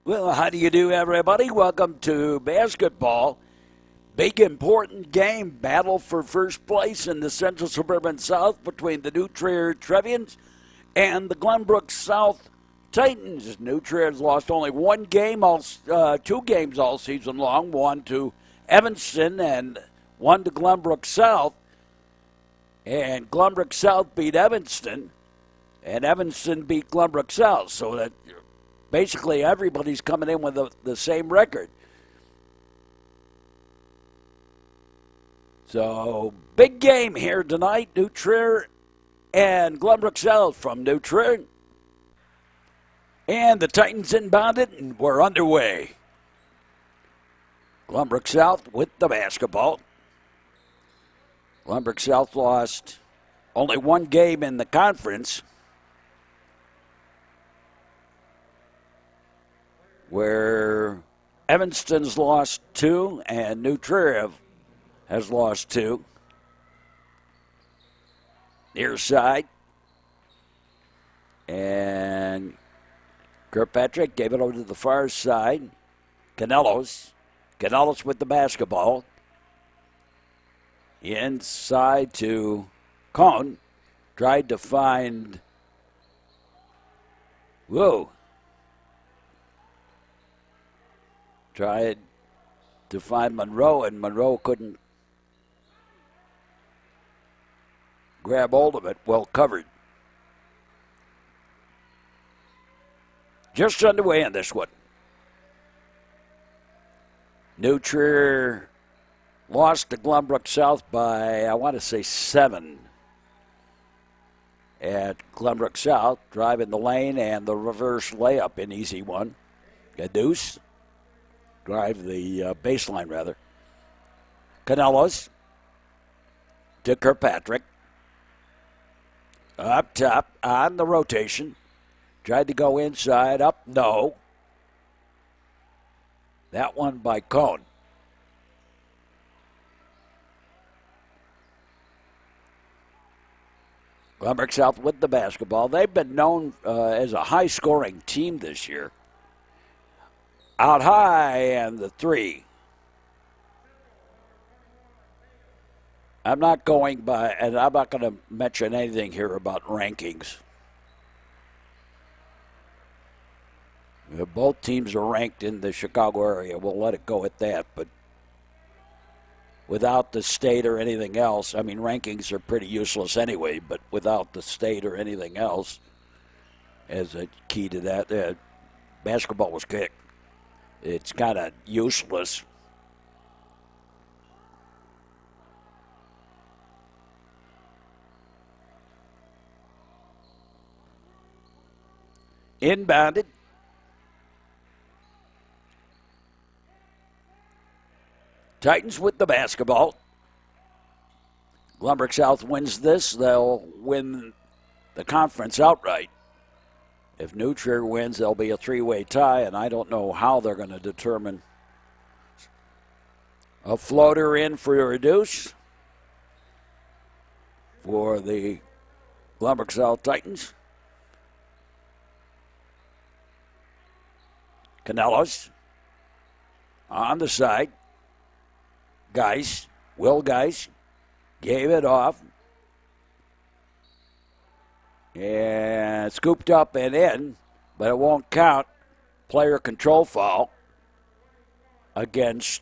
Well, how do you do, everybody? Welcome to basketball. Big, important game. Battle for first place in the Central Suburban South between the new Trier Trevians and the Glenbrook South Titans. New Trier has lost only one game, two games all season long. One to Evanston and one to Glenbrook South. And Glenbrook South beat Evanston, and Evanston beat Glenbrook South. So that basically everybody's coming in with the same record. So, big game here tonight. New Trier and Glenbrook South from New Trier. And the Titans inbounded, and we're underway. Glenbrook South with the basketball. Glenbrook South lost only one game in the conference, where Evanston's lost two and New Trier has lost two. Near side. And Kirkpatrick gave it over to the far side. Canelos with the basketball. Inside to Cohn. Tried to find... Tried to find Monroe, and Monroe couldn't grab hold of it. Well covered. Just underway in this one. New Trier lost to Glenbrook South by, I want to say, 7 at Glenbrook South. Driving the lane and the reverse layup, an easy one. A deuce. Drive the baseline, rather. Canelos to Kirkpatrick. Up top on the rotation. Tried to go inside, up, no. That one by Cohn. Glenbrook South with the basketball. They've been known as a high-scoring team this year. Out high, and the three. I'm not going by, and I'm not going to mention anything here about rankings. Both teams are ranked in the Chicago area. We'll let it go at that, but without the state or anything else, I mean, rankings are pretty useless anyway, but without the state or anything else as a key to that, basketball was kicked. It's kind of useless. Inbounded. Titans with the basketball. Glenbrook South wins this, they'll win the conference outright. If New Trier wins, there'll be a three-way tie, and I don't know how they're going to determine. A floater in for a deuce for the Glenbrook South Titans. Canelos on the side. Will Geis gave it off. And scooped up and in, but it won't count. Player control foul against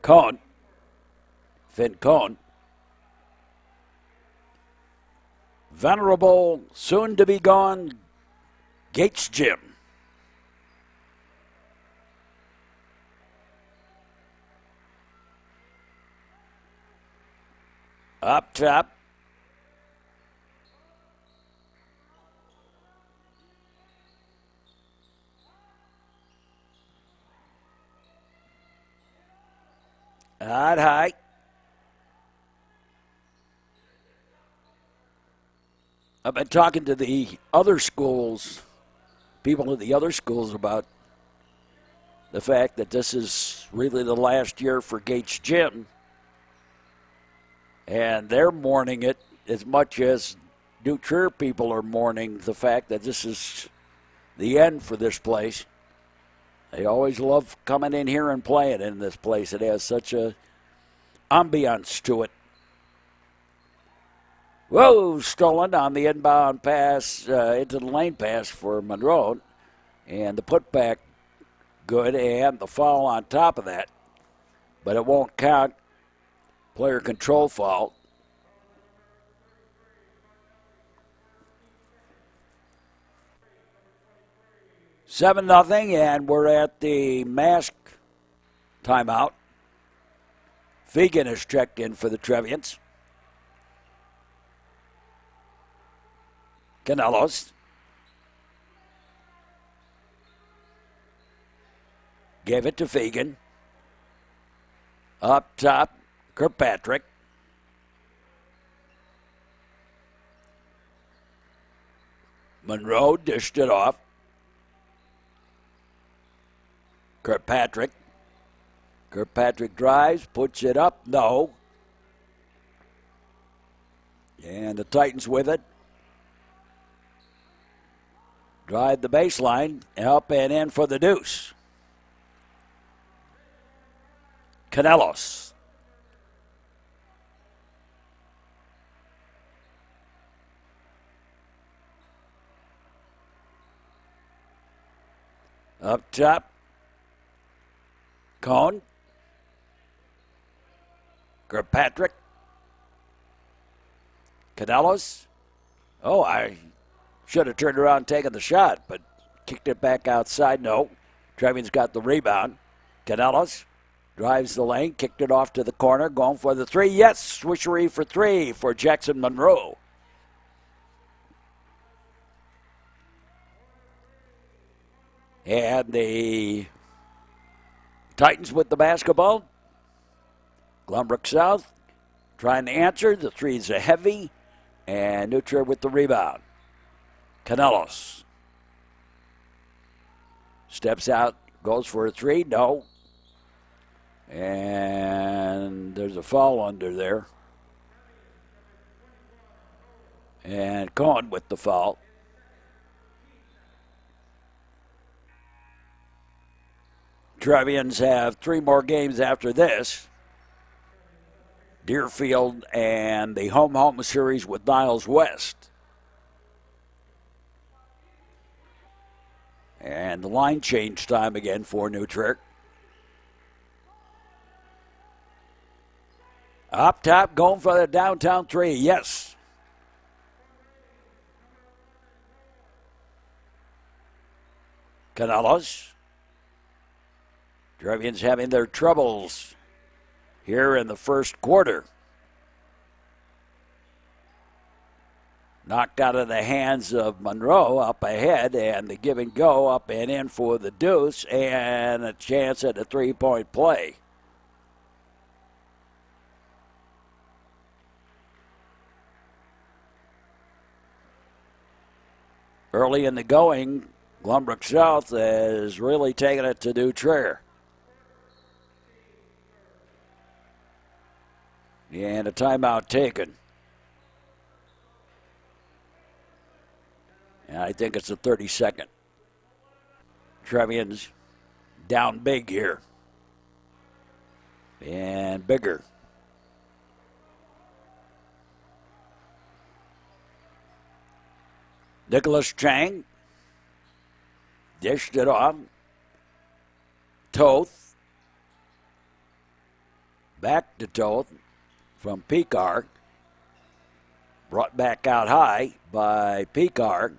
Cohn, Finn Cohn. Venerable, soon to be gone, Gates Gym. Up top. Out high. I've been talking to the other schools, people at the other schools, about the fact that this is really the last year for Gates Gym. And they're mourning it as much as New Trier people are mourning the fact that this is the end for this place. They always love coming in here and playing in this place. It has such a ambiance to it. Whoa, stolen on the inbound pass into the lane pass for Monroe. And the putback good, and the foul on top of that. But it won't count. Player control foul. Seven nothing, and we're at the mask timeout. Fegan is checked in for the Trevians. Canelos. Gave it to Fegan. Up top, Kirkpatrick. Monroe dished it off. Kirkpatrick. Kirkpatrick drives, puts it up. No. And the Titans with it. Drive the baseline, up and in for the deuce. Canelos. Up top, Cohn. Kirkpatrick. Canelos. Oh, I should have turned around and taken the shot, but kicked it back outside. No. Trevians got the rebound. Canelos drives the lane, kicked it off to the corner, going for the three. Yes, swishery for three for Jackson Monroe. And the Titans with the basketball. Glenbrook South trying to answer. The three's a heavy. And New Trier with the rebound. Canelos steps out, goes for a three. No. And there's a foul under there. And Cohen with the foul. Trevians have three more games after this. Deerfield and the home series with Niles West. And the line change time again for New Trier. Up top, going for the downtown three. Yes. Canelos. Trevians having their troubles here in the first quarter. Knocked out of the hands of Monroe up ahead, and the give and go up and in for the deuce, and a chance at a three-point play. Early in the going, Glenbrook South has really taken it to New Trier. And a timeout taken. And I think it's the 32nd. Trevians down big here. And bigger. Nicholas Chang dished it off. Toth. Back to Toth from Picard. Brought back out high by Picard.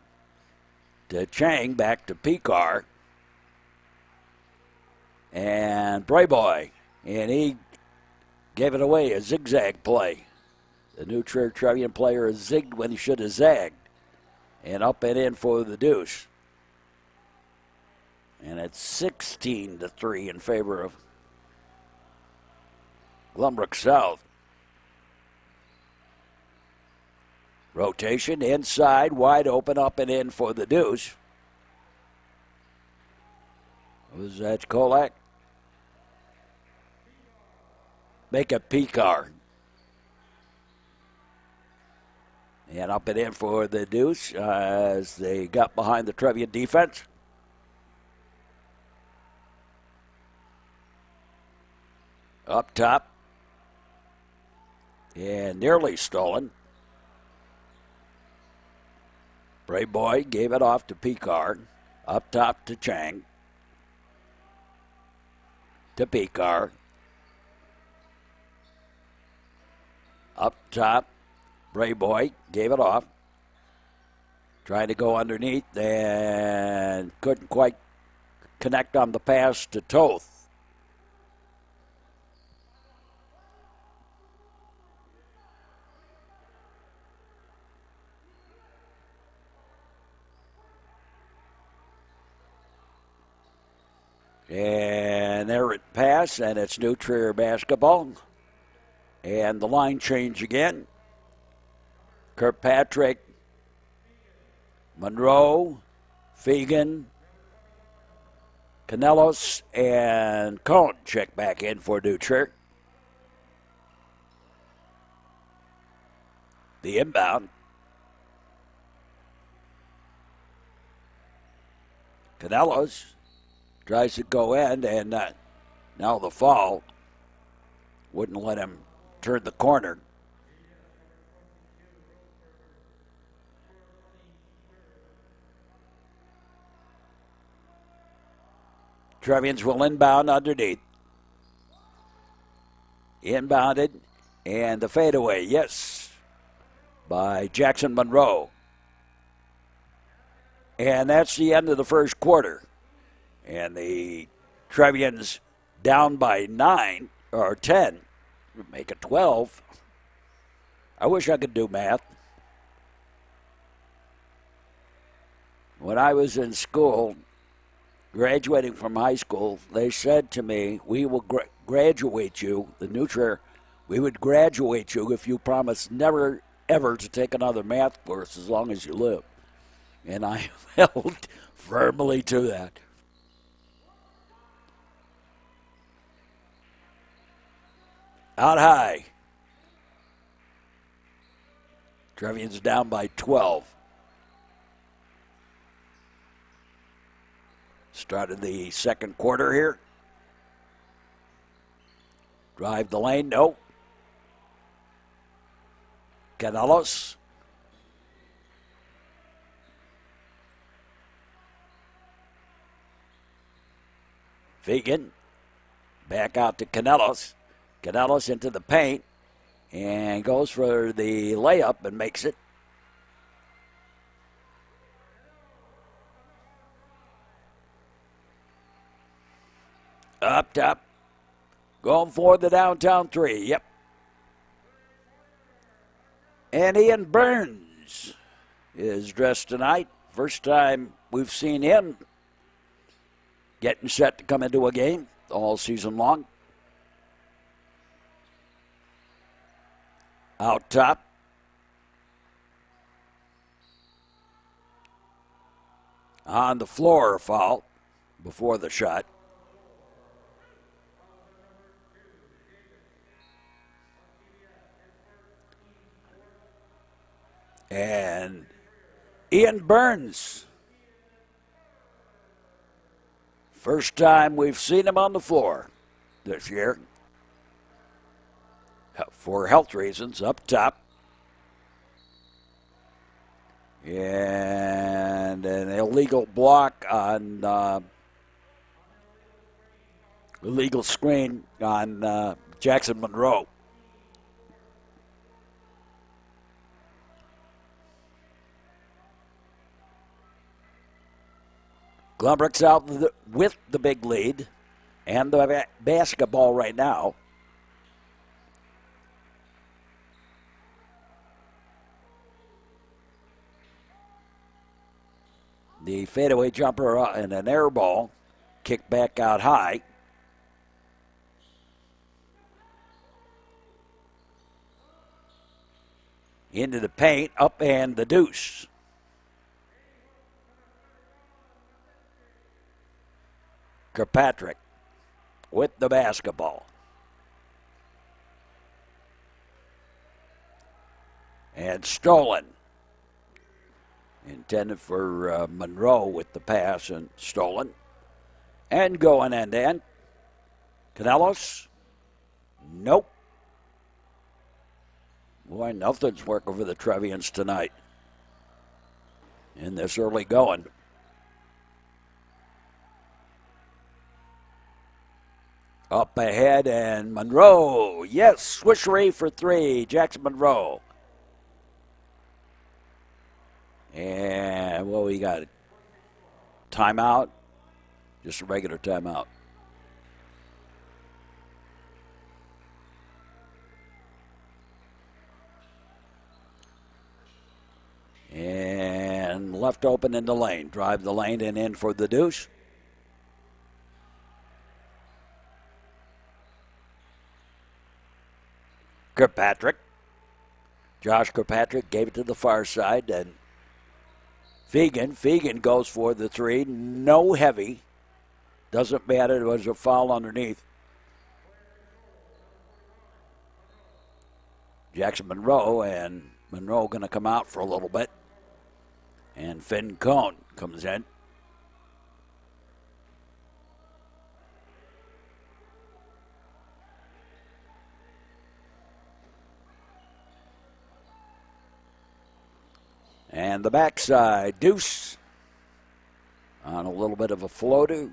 To Chang, back to Picard. And Brayboy. And he gave it away, a zigzag play. The New Trier Trevian player has zigged when he should have zagged. And up and in for the deuce. And it's 16-3 in favor of Glenbrook South. Rotation inside, wide open, up and in for the deuce. Was that Kolak? Make a Picard. And up and in for the deuce as they got behind the Trevian defense. Up top. And nearly stolen. Brave Boy gave it off to Picard. Up top to Chang. To Picard. Up top. Brave Boy gave it off. Trying to go underneath and couldn't quite connect on the pass to Toth. And there it pass, and it's New Trier basketball. And the line change again. Kirkpatrick, Monroe, Fegan, Canelos, and Cohn check back in for New Trier. The inbound. Canelos tries to go in, and now the fall wouldn't let him turn the corner. Trevians will inbound underneath. Inbounded, and the fadeaway, yes, by Jackson Monroe. And that's the end of the first quarter. And the Trevians down by 9 or 10, make it 12. I wish I could do math. When I was in school, graduating from high school, they said to me, we will graduate you, the New Trier, we would graduate you if you promise never, ever to take another math course as long as you live. And I held firmly to that. Out high. Trevians down by 12. Started the second quarter here. Drive the lane, no. Canelos. Fegan. Back out to Canelos. Canelos into the paint and goes for the layup and makes it. Up top. Going for the downtown three. Yep. And Ian Burns is dressed tonight. First time we've seen him getting set to come into a game all season long. Out top. On the floor, foul before the shot. And Ian Burns. First time we've seen him on the floor this year. For health reasons, up top. And an illegal block on, illegal screen on Jackson Monroe. Glenbrook South with the big lead and the basketball right now. The fadeaway jumper and an air ball, kicked back out high. Into the paint, up and the deuce. Kirkpatrick with the basketball. And stolen. Intended for Monroe with the pass and stolen. And going end-to-end. Canelos Nope. Boy, nothing's working for the Trevians tonight in this early going. Up ahead, and Monroe. Yes, swishery for three. Jackson Monroe. And what we got? Timeout? Just a regular timeout. And left open in the lane. Drive the lane and in for the deuce. Kirkpatrick. Josh Kirkpatrick gave it to the far side, and Fegan goes for the three. No heavy. Doesn't matter. There was a foul underneath. Jackson Monroe, and Monroe going to come out for a little bit. And Finn Cohn comes in. And the backside, deuce on a little bit of a floater.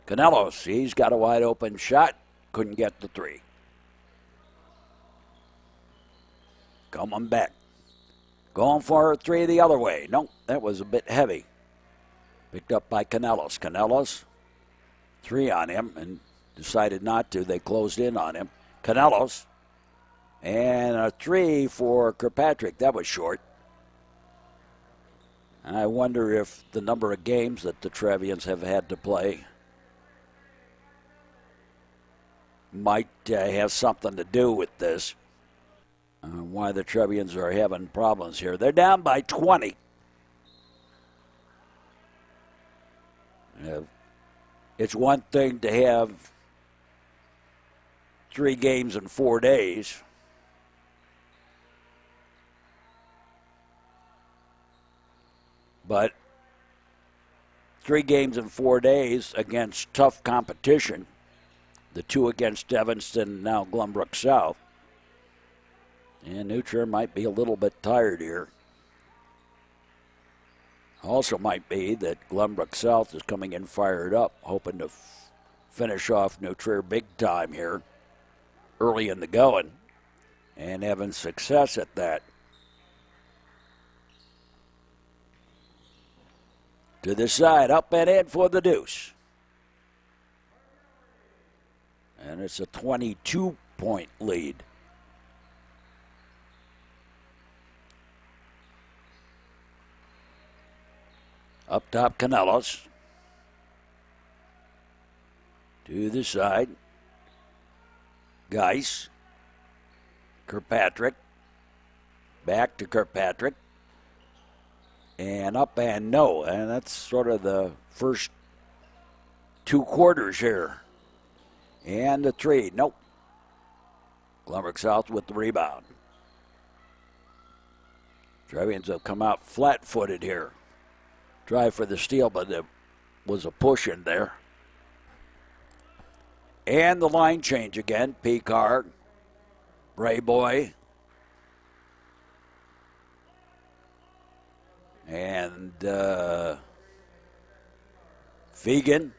Canelos, he's got a wide open shot. Couldn't get the three. Coming back. Going for a three the other way. Nope, that was a bit heavy. Picked up by Canelos. Canelos, three on him and decided not to. They closed in on him. Canelos. And a three for Kirkpatrick. That was short. I wonder if the number of games that the Trevians have had to play might have something to do with this. Why the Trevians are having problems here. They're down by 20. It's one thing to have 3 games in 4 days. But 3 games in 4 days against tough competition, the 2 against Evanston, now Glenbrook South. And New Trier might be a little bit tired here. Also might be that Glenbrook South is coming in fired up, hoping to finish off New Trier big time here early in the going and having success at that. To the side, up and in for the deuce. And it's a 22-point lead. Up top, Canelos. To the side, Geis. Kirkpatrick. Back to Kirkpatrick. And up and no. And that's sort of the first 2 quarters here. And the three. Nope. Glenbrook South with the rebound. Trevians have come out flat-footed here. Try for the steal, but there was a push in there. And the line change again. Picard, Brayboy, and Fegan.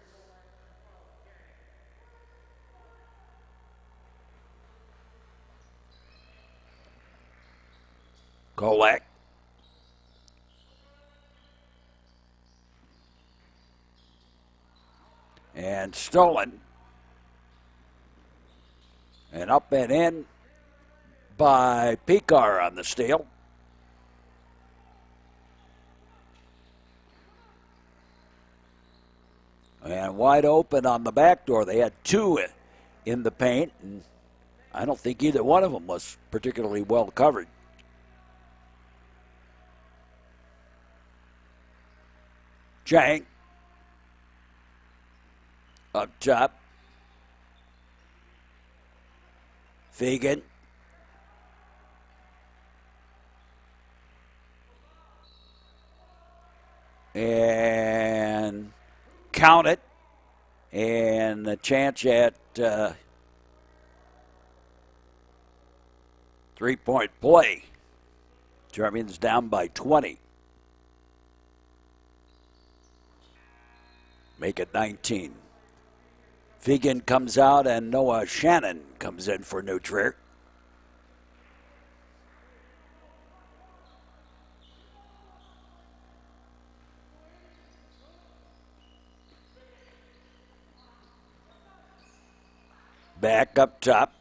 Kolak. And stolen. And up and in by Picard on the steal. And wide open on the back door. They had 2 in the paint, and I don't think either one of them was particularly well covered. Chang. Up top. Fegan. And count it. And a chance at 3-point play. Trevians down by 20. Make it 19. Fegan comes out and Noah Shannon comes in for New Trier. Back up top.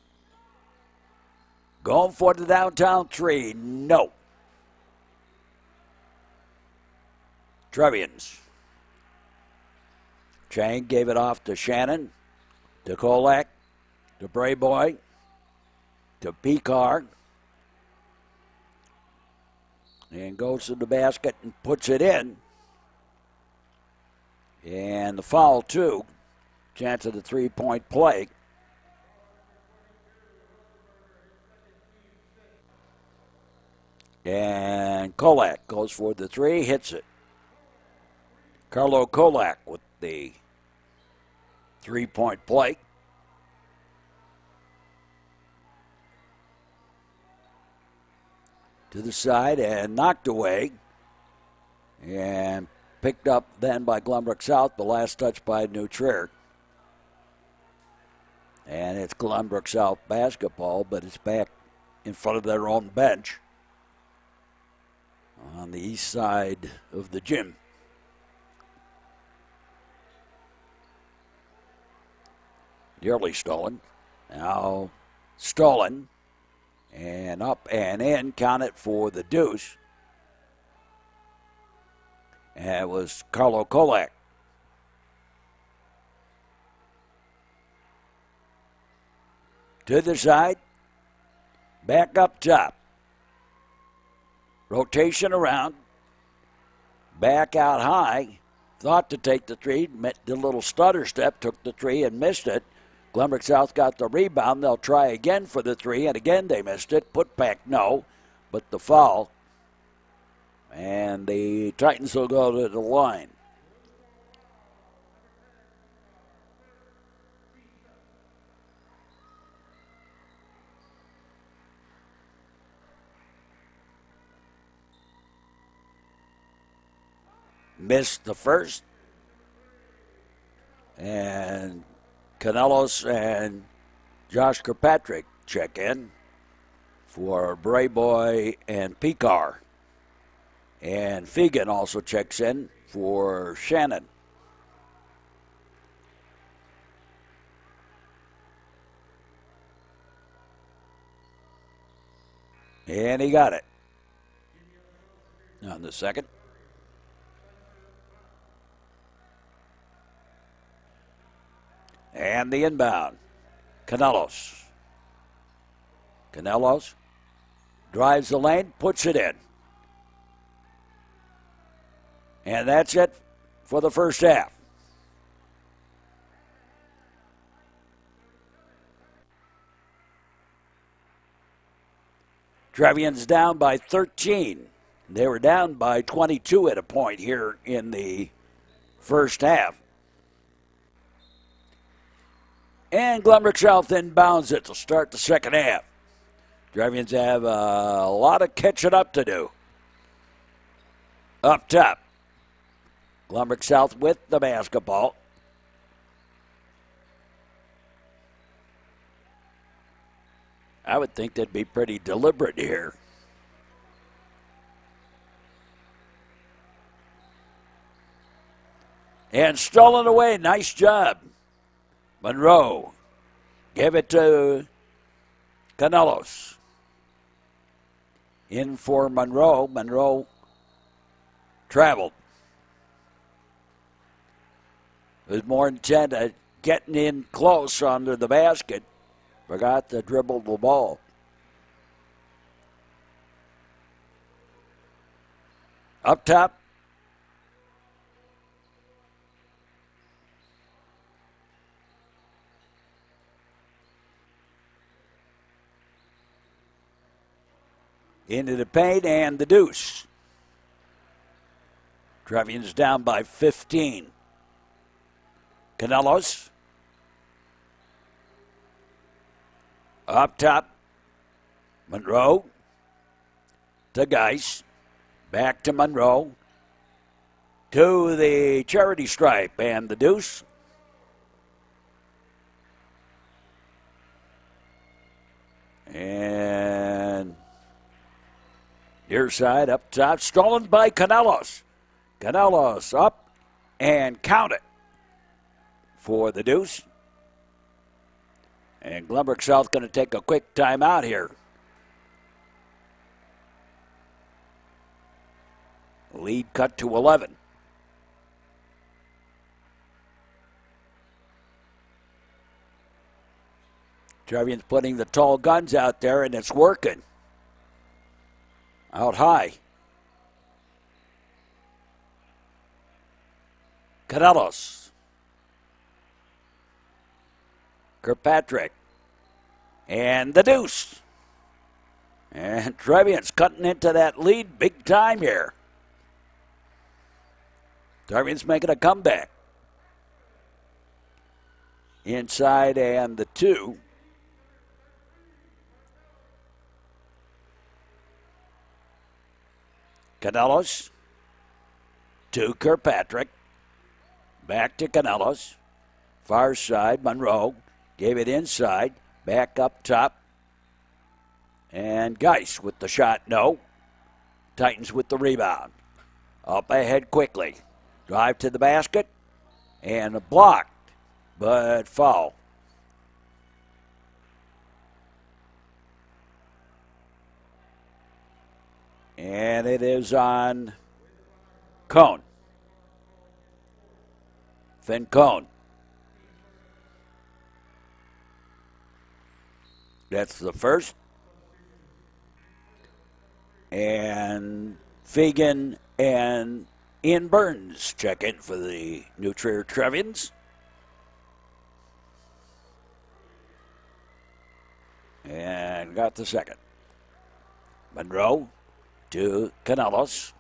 Going for the downtown three. No. Trevians. Chang gave it off to Shannon, to Kolak, to Brayboy, to Picard. And goes to the basket and puts it in. And the foul, too. Chance of the 3-point play. And Kolak goes for the three, hits it. Carlo Kolak with the 3-point play. To the side and knocked away. And picked up then by Glenbrook South, the last touch by New Trier. And it's Glenbrook South basketball, but it's back in front of their own bench on the east side of the gym. Nearly stolen. Now stolen. And up and in. Count it for the deuce. And it was Carlo Kolak. To the side. Back up top. Rotation around. Back out high. Thought to take the three. Did a little stutter step. Took the three and missed it. Glenbrook South got the rebound. They'll try again for the three. And again they missed it. Put back no. But the foul. And the Titans will go to the line. Missed the first. And Canelos and Josh Kirkpatrick check in for Brayboy and Picard. And Fegan also checks in for Shannon. And he got it on the second. And the inbound. Canelos. Canelos drives the lane, puts it in. And that's it for the first half. Trevians down by 13. They were down by 22 at a point here in the first half. And Glenbrook South inbounds it to start the second half. Trevians have a lot of catching up to do. Up top. Glenbrook South with the basketball. I would think they'd be pretty deliberate here. And stolen away. Nice job. Monroe. Give it to Canelos. In for Monroe. Monroe traveled. Was more intent at getting in close under the basket. Forgot to dribble the ball. Up top. Into the paint and the deuce. Trevians down by 15. Canelos. Up top, Monroe to Geis. Back to Monroe. To the charity stripe and the deuce. And near side up top, stolen by Canelos. Canelos up and count it for the deuce. And Glenbrook South going to take a quick timeout here. Lead cut to 11. Trevians putting the tall guns out there, and it's working. Out high. Canelos. Kirkpatrick. And the deuce. And Trevians cutting into that lead big time here. Trevians making a comeback. Inside and the 2. Canelos to Kirkpatrick. Back to Canelos. Far side, Monroe. Gave it inside. Back up top. And Geis with the shot, no. Titans with the rebound. Up ahead quickly. Drive to the basket. And blocked, but foul. And it is on Cone. Finn Cone. That's the first. And Fagan and Ian Burns check in for the new Trier Trevians. And got the second. Monroe to Canelos.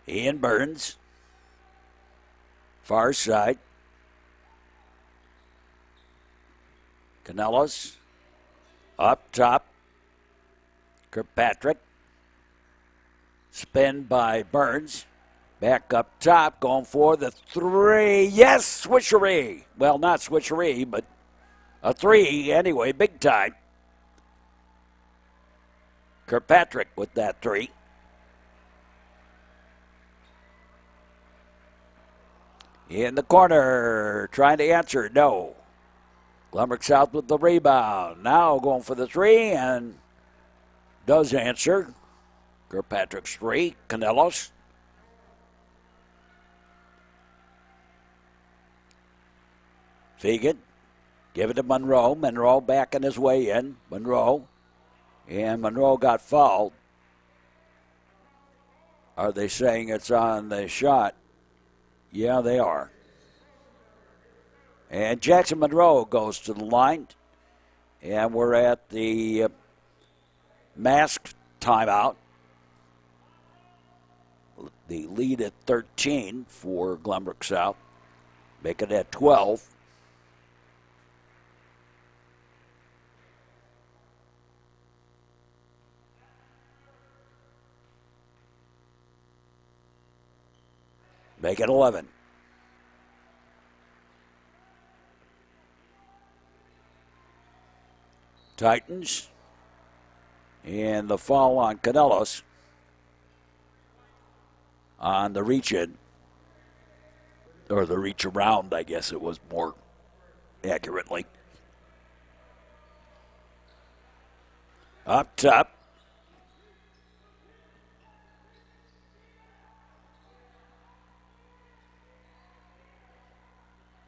Ian Burns. Far side. Canelos. Up top. Kirkpatrick. Spin by Burns. Back up top. Going for the 3. Yes, swishery. Well, not swishery, but a 3 anyway, big time. Kirkpatrick with that 3. In the corner, trying to answer, no. Glenbrook South with the rebound. Now going for the 3 and does answer. Kirkpatrick's 3, Canelos. Fagan. Give it to Monroe. Monroe backing his way in. Monroe. And Monroe got fouled. Are they saying it's on the shot? Yeah, they are. And Jackson Monroe goes to the line. And we're at the masked timeout. The lead at 13 for Glenbrook South. Make it at 12. Make it 11. Titans. And the foul on Canelos on the reach in. Or the reach around, I guess it was more accurately. Up top.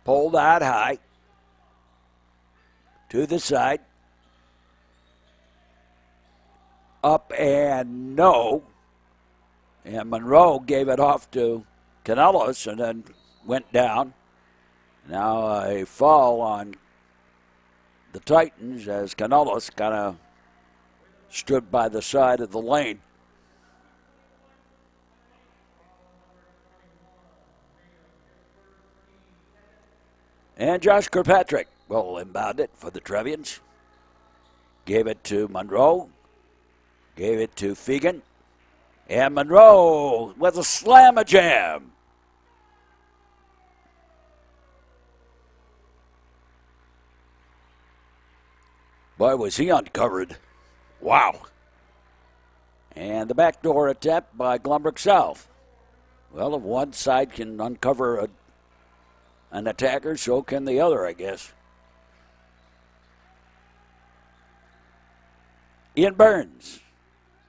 Pulled out high. To the side. Up and no. And Monroe gave it off to Canelos and then went down. Now a foul on the Titans as Canelos kind of stood by the side of the lane. And Josh Kirkpatrick will inbound it for the Trevians. Gave it to Monroe. Gave it to Fegan. And Monroe with a slam-a-jam. Boy, was he uncovered. Wow. And the backdoor attempt by Glenbrook South. Well, if one side can uncover an attacker, so can the other, I guess. Ian Burns.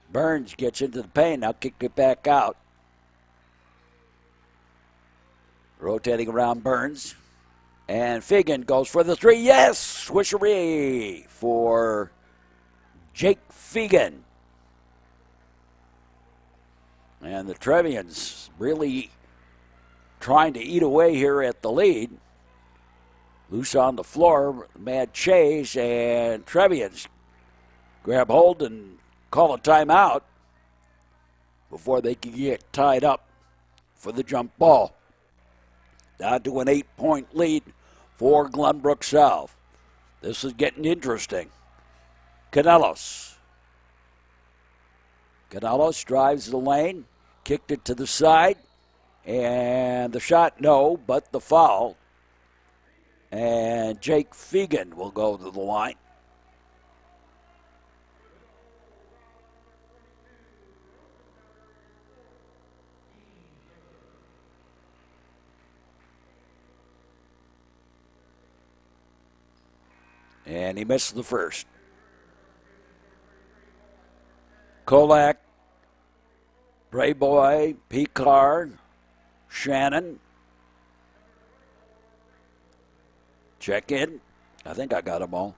Burns gets into the paint, now kicked it back out. Rotating around Burns. And Fegan goes for the three. Yes! Swisheree for Jake Fegan. And the Trevians really trying to eat away here at the lead. Loose on the floor, mad chase, and Trevians grab hold and call a timeout before they can get tied up for the jump ball. Down to an 8-point lead for Glenbrook South. This is getting interesting. Canelos drives the lane, kicked it to the side, and the shot, no, but the foul. And Jake Fegan will go to the line. And he missed the first. Kolak, Brayboy, Picard, Shannon. Check in. I think I got them all.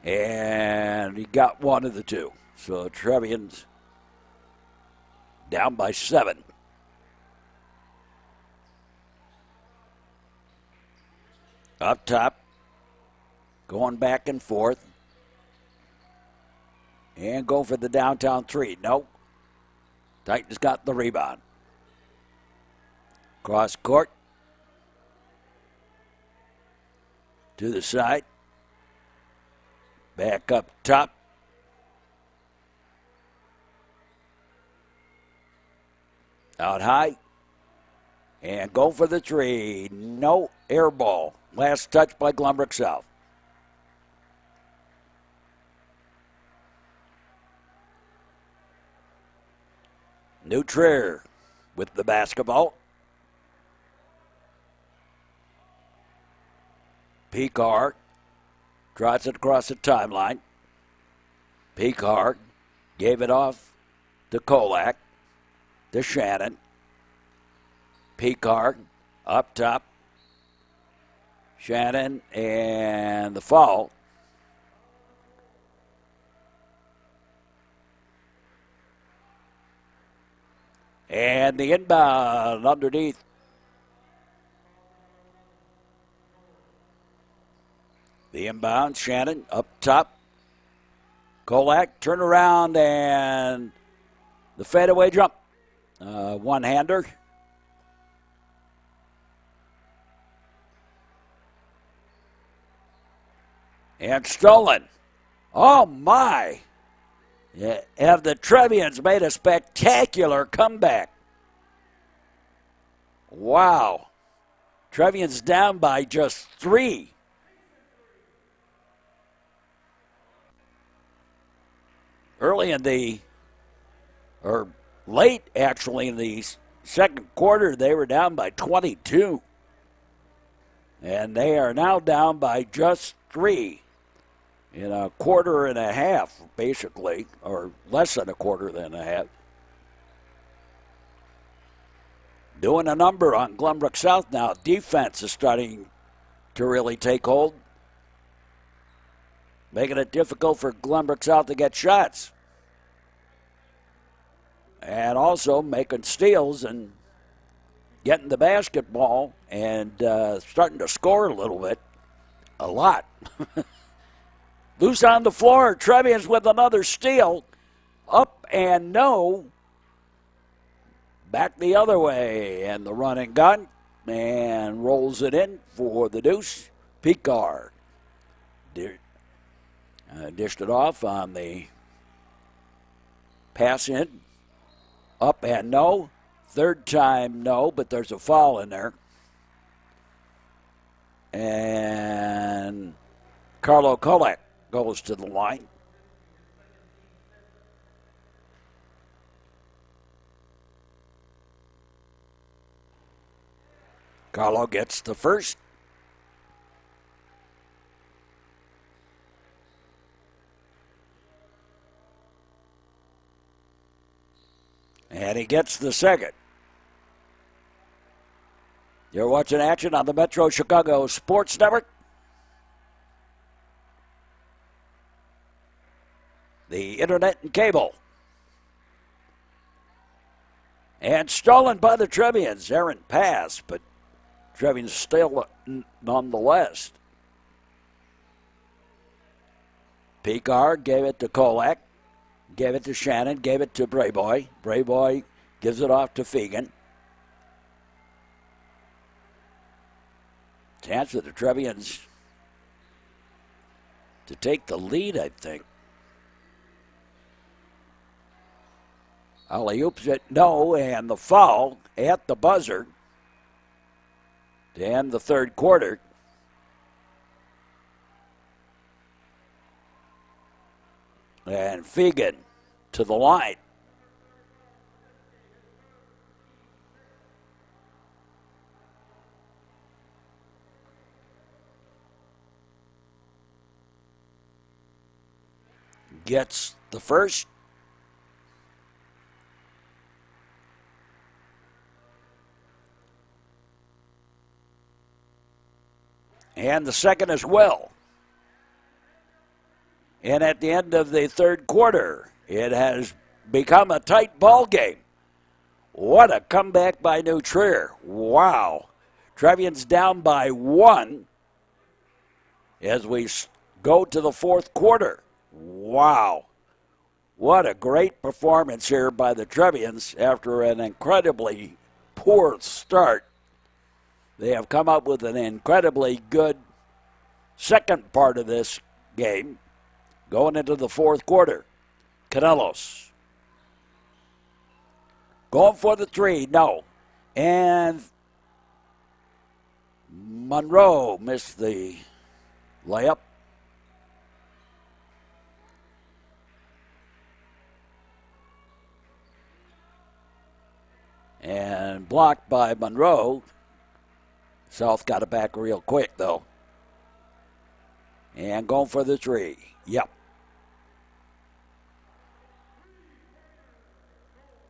And he got one of the two. So Trevians down by 7. Up top, going back and forth. And go for the downtown three. Nope. Titans got the rebound. Cross court. To the side. Back up top. Out high. And go for the three. No, air ball. Last touch by Glenbrook South. New Trier with the basketball. Picard drives it across the timeline. Picard gave it off to Kolak, to Shannon. Picard up top. Shannon and the foul. And the inbound underneath. The inbound, Shannon up top. Kolak, turn around, and the fadeaway jump. One-hander. And stolen. Oh, my. Yeah, have the Trevians made a spectacular comeback. Wow. Trevians down by just 3. Early in the, or late actually in the second quarter, they were down by 22. And they are now down by just 3 in a quarter and a half, basically, or less than a quarter and a half. Doing a number on Glenbrook South now. Defense is starting to really take hold, making it difficult for Glenbrook South to get shots. And also making steals and getting the basketball and starting to score a little bit. A lot. Loose on the floor. Trevians with another steal. Up and no. back the other way, and the run and gun, and rolls it in for the deuce. Picard dished it off on the pass in, up and no. Third time no, but there's a foul in there. And Carlo Kolek goes to the line. Carlo gets the first. And he gets the second. You're watching action on the Metro Chicago Sports Network. The internet and cable. And stolen by the Trevians. Errant pass, but Trevians still nonetheless. Picard gave it to Kolak. Gave it to Shannon. Gave it to Brayboy. Brayboy gives it off to Fegan. Chance for the Trevians to take the lead, I think. Alley-oops it, no, and the foul at the buzzer to end the third quarter. And Fegan to the line. Gets the first. And the second as well. And at the end of the third quarter, it has become a tight ball game. What a comeback by New Trier. Wow. Trevians down by one as we go to the fourth quarter. Wow. What a great performance here by the Trevians after an incredibly poor start. They have come up with an incredibly good second part of this game going into the fourth quarter. Canelos going for the three, no. And Monroe missed the layup. And blocked by Monroe. South got it back real quick, though. And going for the three. Yep.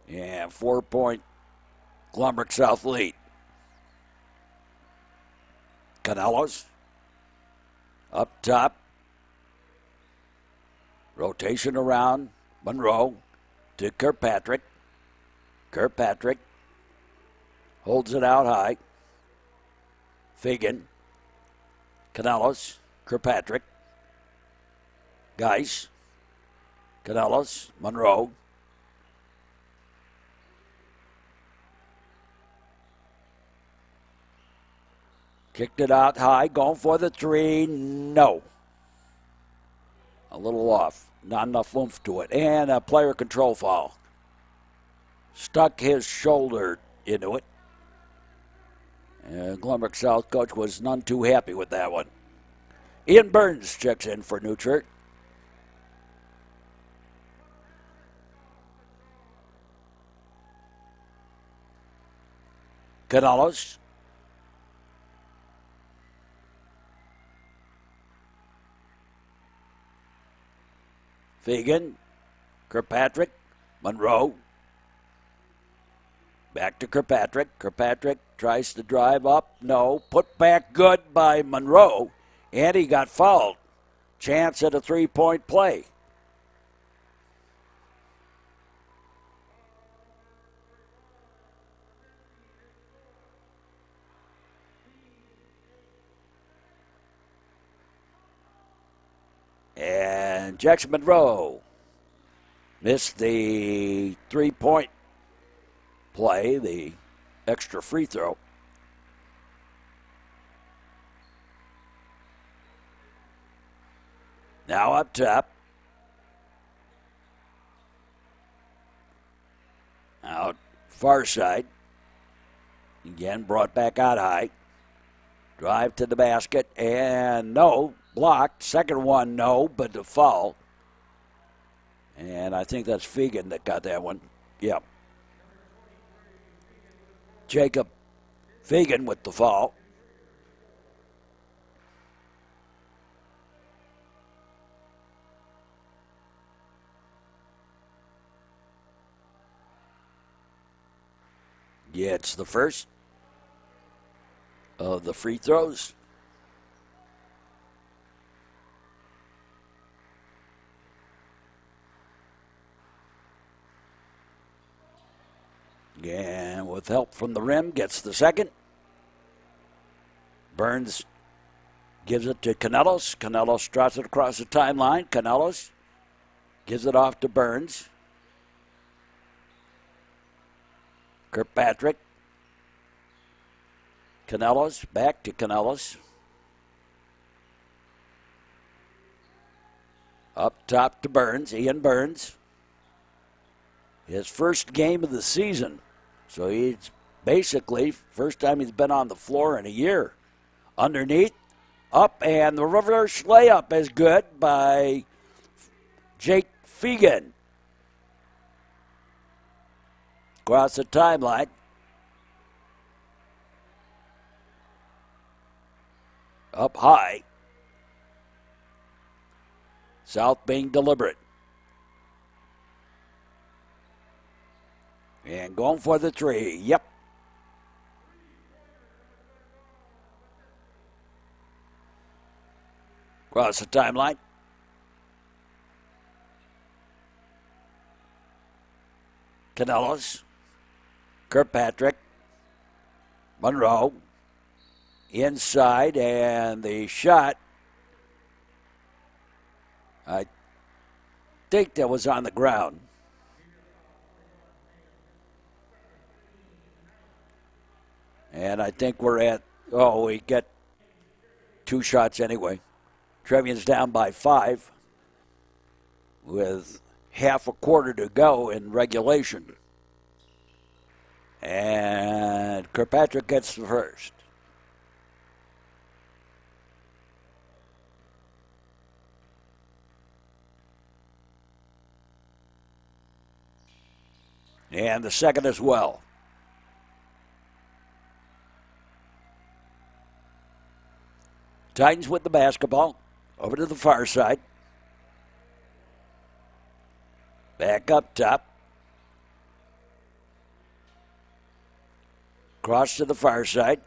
And 4-point Glenbrook South lead. Canelos up top. Rotation around Monroe to Kirkpatrick. Kirkpatrick holds it out high. Fegan, Canelos, Kirkpatrick, Geis, Canelos, Monroe. Kicked it out high, going for the three, no. A little off, not enough oomph to it, and a player control foul. Stuck his shoulder into it. Glenbrook South coach was none too happy with that one. Ian Burns checks in for New Trier. Canelos. Fegan. Kirkpatrick. Monroe. Back to Kirkpatrick. Kirkpatrick tries to drive up. No. Put back good by Monroe. And he got fouled. Chance at a three-point play. And Jackson Monroe missed the three-point play. play, the extra free throw. Now up top. Out far side. Again, brought back out high. Drive to the basket, and no, blocked. Second one, no, but the foul. And I think that's Fegan that got that one. Yep. Jacob Fegan with the foul. Gets the first of the free throws. And with help from the rim, gets the second. Burns gives it to Canelos. Canelos drops it across the timeline. Canelos gives it off to Burns. Kirkpatrick. Canelos, back to Canelos. Up top to Burns, Ian Burns. His first game of the season. So he's basically, first time he's been on the floor in a year. Underneath, up, and the reverse layup is good by Jake Fegan. Across the timeline. Up high. South being deliberate. And going for the three. Yep. Across the timeline. Canelos. Kirkpatrick. Monroe. Inside, and the shot, I think that was on the ground. And I think we're at, we get 2 shots anyway. Trevians down by 5 with half a quarter to go in regulation. And Kirkpatrick gets the first. And the second as well. Titans with the basketball. Over to the far side. Back up top. Cross to the far side.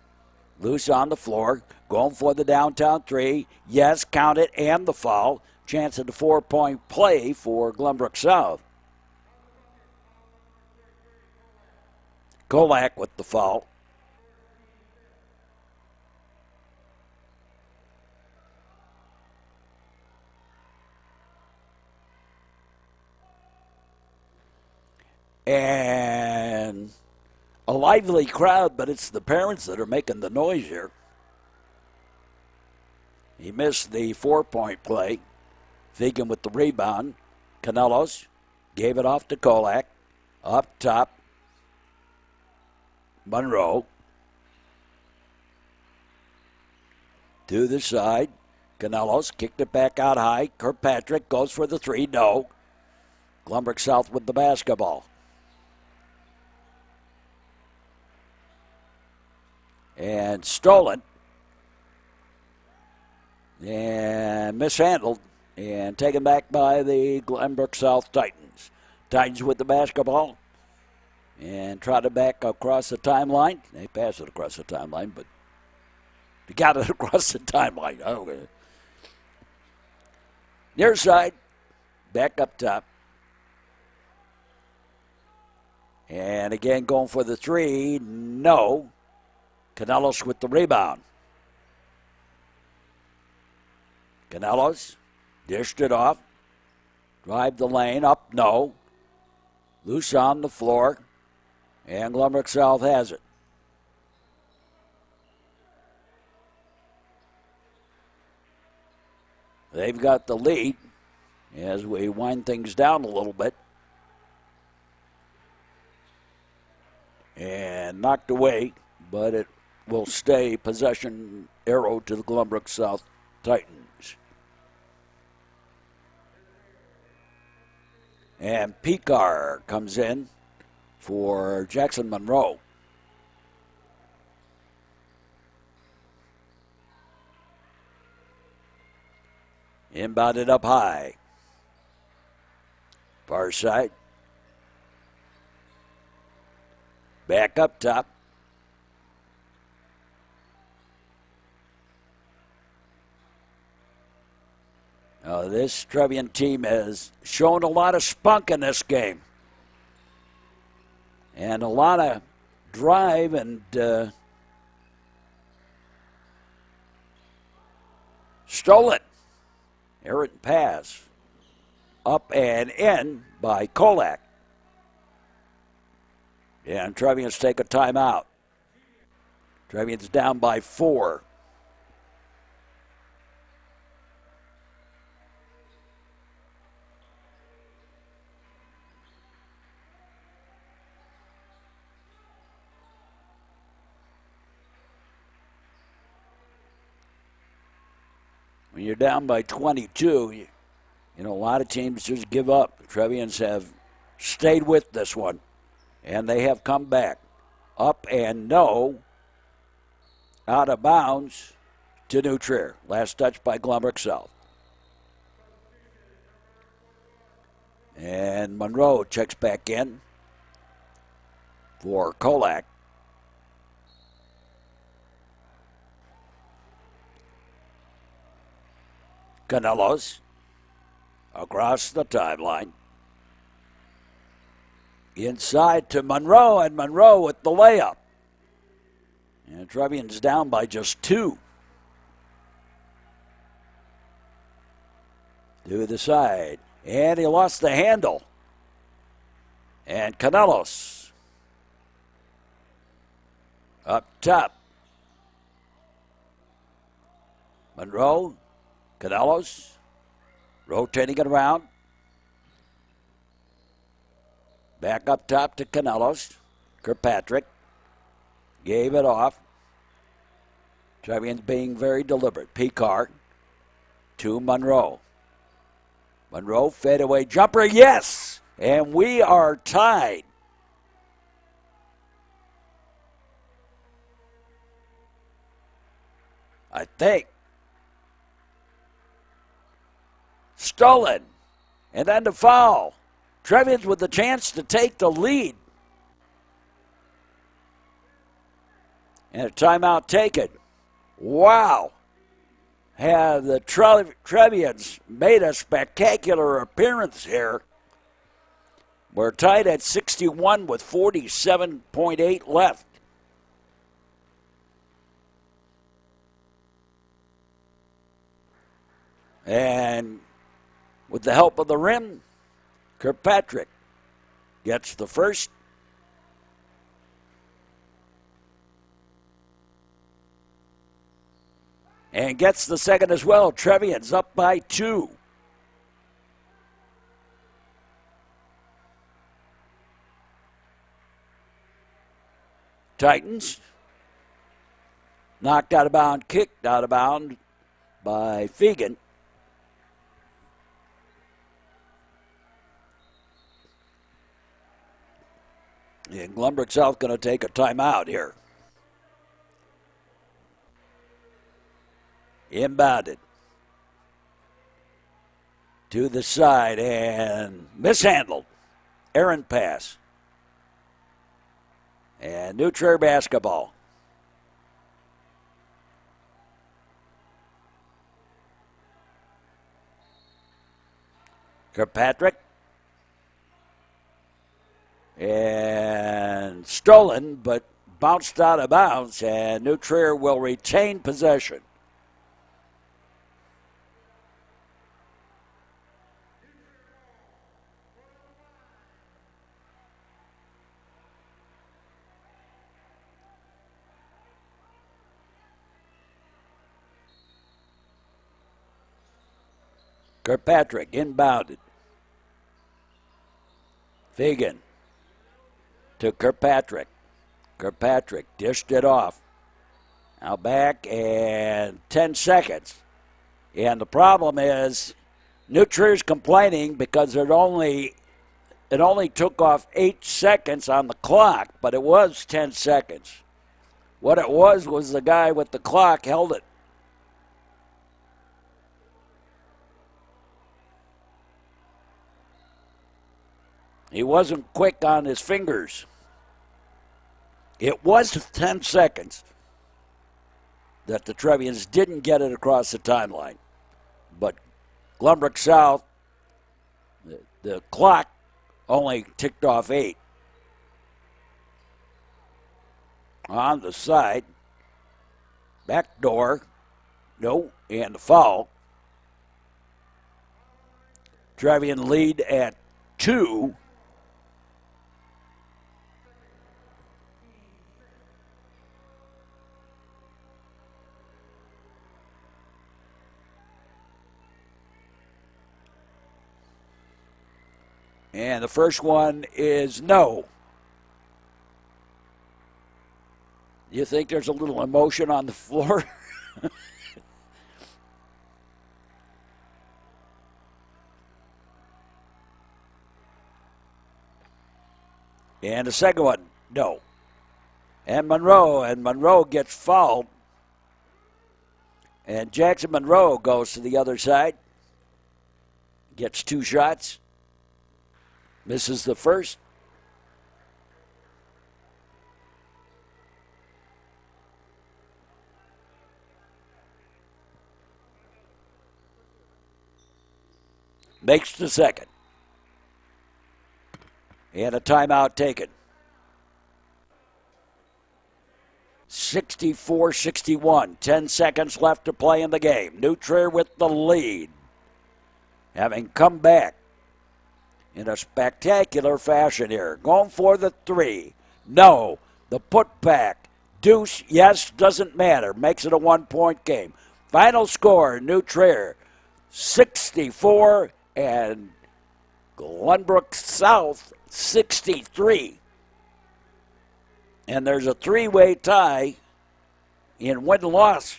Loose on the floor. Going for the downtown three. Yes, count it, and the foul. Chance at the 4-point play for Glenbrook South. Kolak with the foul. And a lively crowd, but it's the parents that are making the noise here. He missed the 4-point play. Fegan with the rebound. Canelos gave it off to Kolak. Up top. Monroe. To the side. Canelos kicked it back out high. Kirkpatrick goes for the three. No. Glenbrook South with the basketball. And stolen. And mishandled. And taken back by the Glenbrook South Titans. Titans with the basketball. And trotted back across the timeline. They passed it across the timeline, but they got it across the timeline. Okay. Near side. Back up top. And again going for the three. No. Canelos with the rebound. Canelos dished it off. Drive the lane up. No. Loose on the floor. And Glenbrook South has it. They've got the lead as we wind things down a little bit. And knocked away, but it will stay possession arrow to the Glenbrook South Titans. And Picar comes in for Jackson Monroe. Inbounded up high. Far side. Back up top. This Trevian team has shown a lot of spunk in this game. And a lot of drive and stolen. Errant pass. Up and in by Kolak. And Trevians take a timeout. Trevians down by 4. When you're down by 22, a lot of teams just give up. The Trevians have stayed with this one, and they have come back. Up and no, out of bounds to New Trier. Last touch by Glenbrook South. And Monroe checks back in for Kolak. Canelos across the timeline. Inside to Monroe, and Monroe with the layup. And Trevian's down by just 2. To the side. And he lost the handle. And Canelos up top. Monroe. Canelos rotating it around. Back up top to Canelos. Kirkpatrick gave it off. Trevians being very deliberate. Picar to Monroe. Monroe fadeaway jumper, yes! And we are tied. I think. Stolen. And then the foul. Trevians with the chance to take the lead. And a timeout taken. Wow. Have the Trevians made a spectacular appearance here. We're tied at 61 with 47.8 left. And with the help of the rim, Kirkpatrick gets the first. And gets the second as well. Trevians up by 2. Titans knocked out of bounds, kicked out of bounds by Fegan. And Glenbrook South going to take a timeout here. Inbounded. To the side and mishandled. Errant pass. And New Trier basketball. Kirkpatrick. And stolen, but bounced out of bounds, and New Trier will retain possession. Kirkpatrick inbounded. Fagan to Kirkpatrick. Kirkpatrick dished it off. Now back and 10 seconds. And the problem is New Trier's complaining because it only took off 8 seconds on the clock, but it was 10 seconds. What it was the guy with the clock held it. He wasn't quick on his fingers. It was 10 seconds that the Trevians didn't get it across the timeline. But Glenbrook South, the clock only ticked off 8. On the side, back door, no, and the foul. Trevian lead at 2. And the first one is no. You think there's a little emotion on the floor? And the second one, no. And Monroe gets fouled. And Jackson Monroe goes to the other side. Gets 2 shots. Misses the first. Makes the second. And a timeout taken. 64-61. 10 seconds left to play in the game. New Trier with the lead. Having come back in a spectacular fashion here. Going for the 3. No. The putback. Deuce, yes, doesn't matter. Makes it a 1-point game. Final score, New Trier 64 and Glenbrook South 63. And there's a 3-way tie in win-loss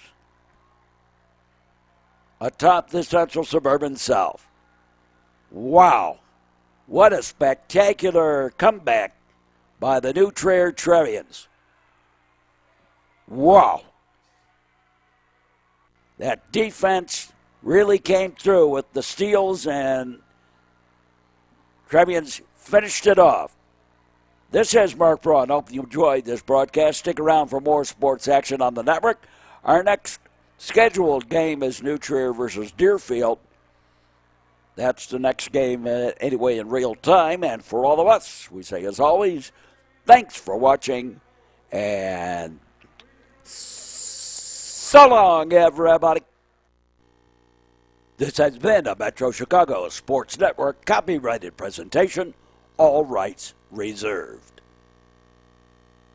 atop the Central Suburban South. Wow. What a spectacular comeback by the New Trier Trevians. Wow. That defense really came through with the steals, and Trevians finished it off. This is Mark Braun. Hope you enjoyed this broadcast. Stick around for more sports action on the network. Our next scheduled game is New Trier versus Deerfield. That's the next game anyway in real time. And for all of us, we say as always, thanks for watching, and so long, everybody. This has been a Metro Chicago Sports Network copyrighted presentation, all rights reserved.